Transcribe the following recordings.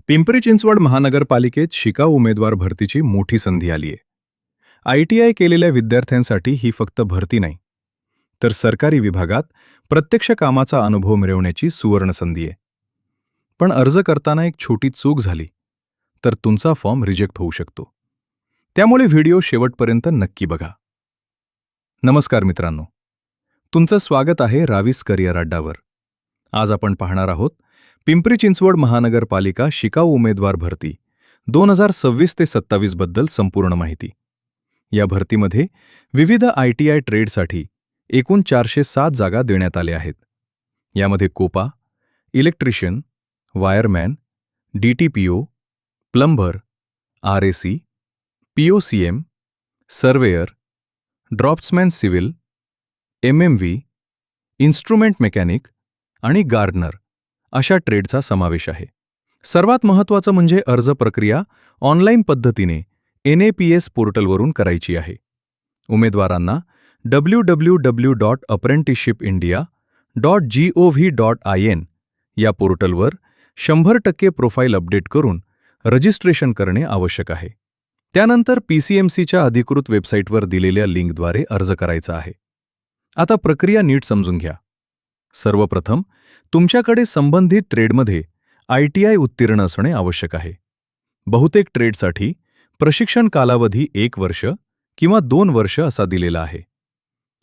पिंपरी चिंचवड महानगरपालिकेत शिकाऊ उमेदवार भरतीची मोठी संधी आली आहे. ITI केलेल्या विद्यार्थ्यांसाठी ही फक्त भरती नाही, तर सरकारी विभागात प्रत्यक्ष कामाचा अनुभव मिळवण्याची सुवर्ण संधी आहे. पण अर्ज करताना एक छोटी चूक झाली, तर तुमचा फॉर्म रिजेक्ट होऊ शकतो. त्यामुळे व्हिडिओ शेवटपर्यंत नक्की बघा. नमस्कार मित्रांनो, तुमचं स्वागत आहे रावीस करिअर अड्डावर. आज आपण पाहणार आहोत पिंपरी चिंचवड महानगरपालिका शिकाऊ उमेदवार भरती 2026 ते 27 बद्दल संपूर्ण माहिती. या भरतीमध्ये विविध ITI ट्रेडसाठी एकूण 407 जागा देण्यात आल्या आहेत. यामध्ये COPA, electrician, wireman, DTPO, plumber, RAC, POCM, surveyor, draughtsman civil, MMV, instrument mechanic आणि गार्डनर अशा ट्रेडचा समावेश आहे. सर्वात महत्त्वाचं म्हणजे अर्ज प्रक्रिया ऑनलाईन पद्धतीने NAPS पोर्टलवरून करायची आहे. उमेदवारांना www.apprenticeshipindia.gov.in या पोर्टलवर 100% प्रोफाईल अपडेट करून रजिस्ट्रेशन करणे आवश्यक आहे. त्यानंतर PCMCच्या अधिकृत वेबसाईटवर दिलेल्या लिंकद्वारे अर्ज करायचा आहे. आता प्रक्रिया नीट समजून घ्या. सर्वप्रथम तुमच्याकडे संबंधित ट्रेडमध्ये ITI उत्तीर्ण असणे आवश्यक आहे. बहुतेक ट्रेडसाठी प्रशिक्षण कालावधी 1 वर्ष किंवा 2 वर्ष असा दिलेला आहे.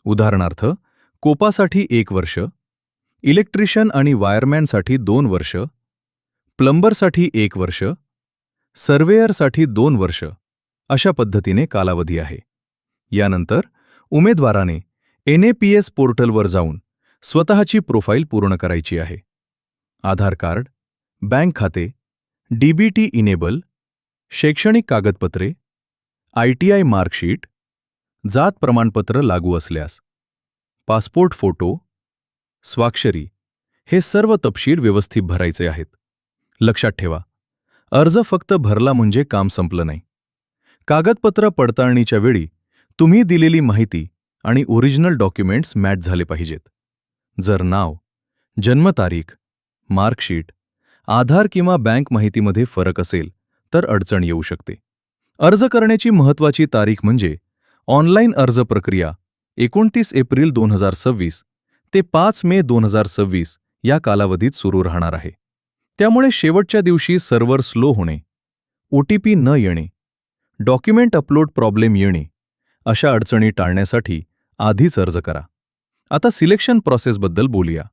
उदाहरणार्थ, कोपासाठी 1 वर्ष, इलेक्ट्रिशियन आणि वायरमॅनसाठी 2 वर्ष, प्लंबरसाठी 1 वर्ष, सर्वेयरसाठी 2 वर्ष अशा पद्धतीने कालावधी आहे. यानंतर उमेदवाराने NAPS पोर्टलवर जाऊन स्वतःची प्रोफाईल पूर्ण करायची आहे. आधार कार्ड, बँक खाते, DBT इनेबल, शैक्षणिक कागदपत्रे, ITI मार्कशीट, जात प्रमाणपत्र लागू असल्यास, पासपोर्ट फोटो, स्वाक्षरी हे सर्व तपशील व्यवस्थित भरायचे आहेत. लक्षात ठेवा, अर्ज फक्त भरला म्हणजे काम संपलं नाही. कागदपत्र पडताळणीच्या वेळी तुम्ही दिलेली माहिती आणि ओरिजिनल डॉक्युमेंट्स मॅच झाले पाहिजेत. जर नाव, जन्मतारीख, मार्कशीट, आधार किंवा बँक माहितीमध्ये फरक असेल तर अडचण येऊ शकते. अर्ज करण्याची महत्त्वाची तारीख म्हणजे ऑनलाईन अर्ज प्रक्रिया 29 एप्रिल 2026 ते 5 मे 2026 या कालावधीत सुरू राहणार आहे. त्यामुळे शेवटच्या दिवशी सर्व्हर स्लो होणे, OTP न येणे, डॉक्युमेंट अपलोड प्रॉब्लेम येणे अशा अडचणी टाळण्यासाठी आधीच अर्ज करा. आता सिलेक्शन प्रोसेसबद्दल बोलूया.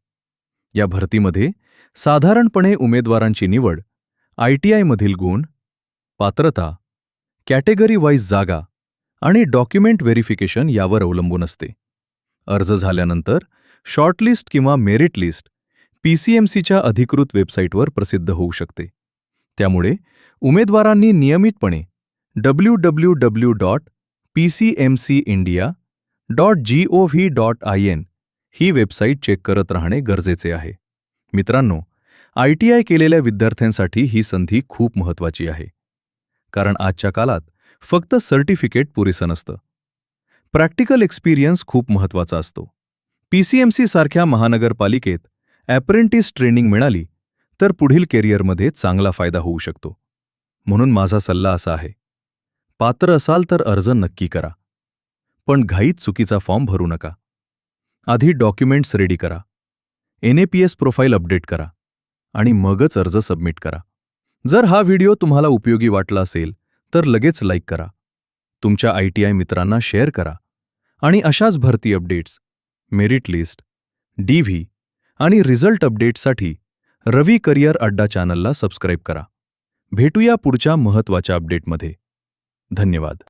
या भरतीमध्ये साधारणपणे उमेदवारांची निवड ITI मधील गुण, पात्रता, कॅटेगरी वाईज जागा आणि डॉक्युमेंट व्हेरिफिकेशन यावर अवलंबून असते. अर्ज झाल्यानंतर शॉर्टलिस्ट किंवा मेरिट लिस्ट PCMCच्या अधिकृत वेबसाईटवर प्रसिद्ध होऊ शकते. त्यामुळे उमेदवारांनी नियमितपणे www.pcmcindia.gov.in ही वेबसाईट चेक करत राहणे गरजेचे आहे. मित्रांनो, ITI केलेल्या विद्यार्थ्यांसाठी ही संधी खूप महत्त्वाची आहे. कारण आजच्या काळात फक्त सर्टिफिकेट पुरेसं नसतं. प्रॅक्टिकल एक्सपिरियन्स खूप महत्त्वाचा असतो. PCMC सारख्या महानगरपालिकेत अप्रेंटिस ट्रेनिंग मिळाली तर पुढील करिअरमध्ये चांगला फायदा होऊ शकतो. म्हणून माझा सल्ला असा आहे, पात्र असाल तर अर्ज नक्की करा. पण घाईत चुकीचा फॉर्म भरू नका. आधी डॉक्युमेंट्स रेडी करा, NAPS प्रोफाईल अपडेट करा आणि मगच अर्ज सबमिट करा. जर हा व्हिडिओ तुम्हाला उपयोगी वाटला असेल तर लगेच लाईक करा, तुमच्या ITI मित्रांना शेअर करा आणि अशाच भरती अपडेट्स, मेरिट लिस्ट, DV आणि रिझल्ट अपडेट्ससाठी रवी करिअर अड्डा चॅनलला सबस्क्राईब करा. भेटूया पुढच्या महत्त्वाच्या अपडेटमध्ये. धन्यवाद.